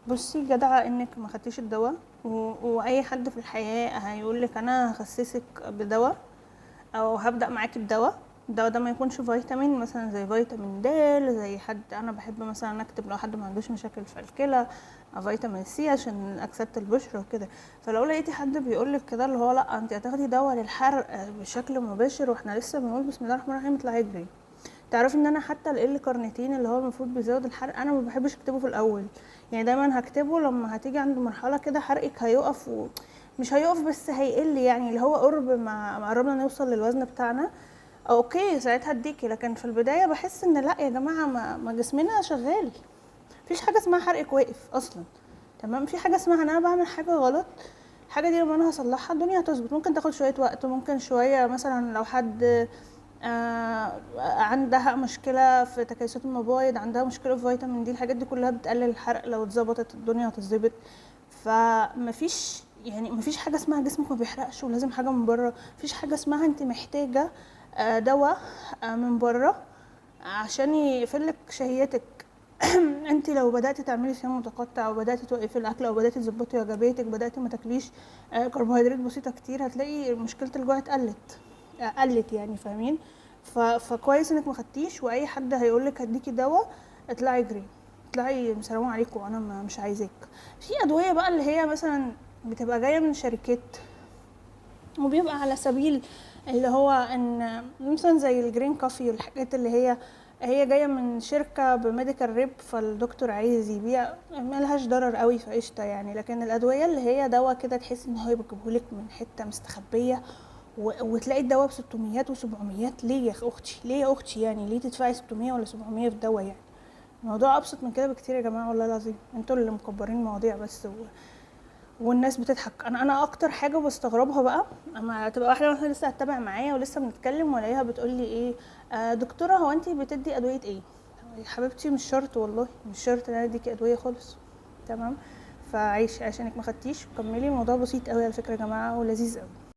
بصي جدعة انك ما خدتيش الدواء، واي حد في الحياة هيقولك انا هخسسك بدواء او هبدأ معاكي بدواء. الدواء ده ما يكونش فيتامين مثلا زي فيتامين د، زي حد انا بحب مثلا اكتب لو حد ما عندوش مشاكل في الكلى فيتامين سي عشان اكسده البشره وكده. فلو لقيتي حد بيقولك كده اللي هو لا انت هتاخدي دواء للحرق بشكل مباشر واحنا لسه بنقول بسم الله الرحمن الرحيم، اطلعي اجري. تعرفي ان انا حتى كارنيتين اللي هو المفروض بيزود الحرق انا ما بحبش اكتبه في الاول، يعني دايما هكتبه لما هتيجي عند مرحله كده حرقك هيقف مش هيقف بس هيقل، يعني اللي هو قرب ما قربنا نوصل للوزن بتاعنا اوكي ساعتها اديكي. لكن في البدايه بحس ان لا يا جماعه ما جسمنا شغال، مفيش حاجه اسمها حرقك واقف اصلا. تمام، في حاجه اسمها ان انا بعمل حاجه غلط، الحاجه دي لما انا هصلحها الدنيا هتظبط. ممكن تاخد شويه وقت، ممكن شويه مثلا لو حد عندها مشكله في تكيسات المبايض، عندها مشكله في فيتامين دي، الحاجات دي كلها بتقلل الحرق، لو اتظبطت الدنيا هتظبط. فمفيش يعني مفيش حاجه اسمها جسمك ما بيحرقش ولازم حاجه من بره، مفيش حاجه اسمها انت محتاجه دواء من بره عشان يقفلك شهيتك. انت لو بداتي تعملي صيام متقطع وبداتي توقفي الاكل او بداتي تظبطي وجباتك، بداتي ما تاكليش كربوهيدرات بسيطه كتير، هتلاقي مشكله الجوع قلت يعني فاهمين. فكويس انك ما خدتيش، واي حد هيقولك هديكي دواء اطلعي اجري، اطلعي سلام عليكم انا مش عايزاك. في ادويه بقى اللي هي مثلا بتبقى جايه من شركات وبيبقى على سبيل اللي هو ان مثلا زي الجرين كوفي والحاجات اللي هي جايه من شركه بميديكال ريب، فالدكتور عايز يبيع، ملهاش ضرر قوي في قشطه يعني. لكن الادويه اللي هي دواء كده تحس ان هو بيجيبهولك من حته مستخبيه وتلاقي الدواء ب 600 و700، ليه يا اختي ليه يا اختي يعني ليه تدفعي 600 ولا 700 في دواء يعني؟ الموضوع ابسط من كده بكتير يا جماعه والله العظيم، انتوا اللي مكبرين المواضيع بس والناس بتضحك. انا اكتر حاجه بستغربها بقى اما تبقى واحده مثلا لسه هتتابع معايا ولسه بنتكلم والاقيها بتقول لي ايه دكتوره هو انت بتدي ادويه ايه؟ يا حبيبتي مش شرط والله، مش شرط ان انا اديكي ادويه خالص. تمام، فعيش عشانك ما خدتيش وكملي، الموضوع بسيط قوي على فكره يا جماعه ولذيذ قوي.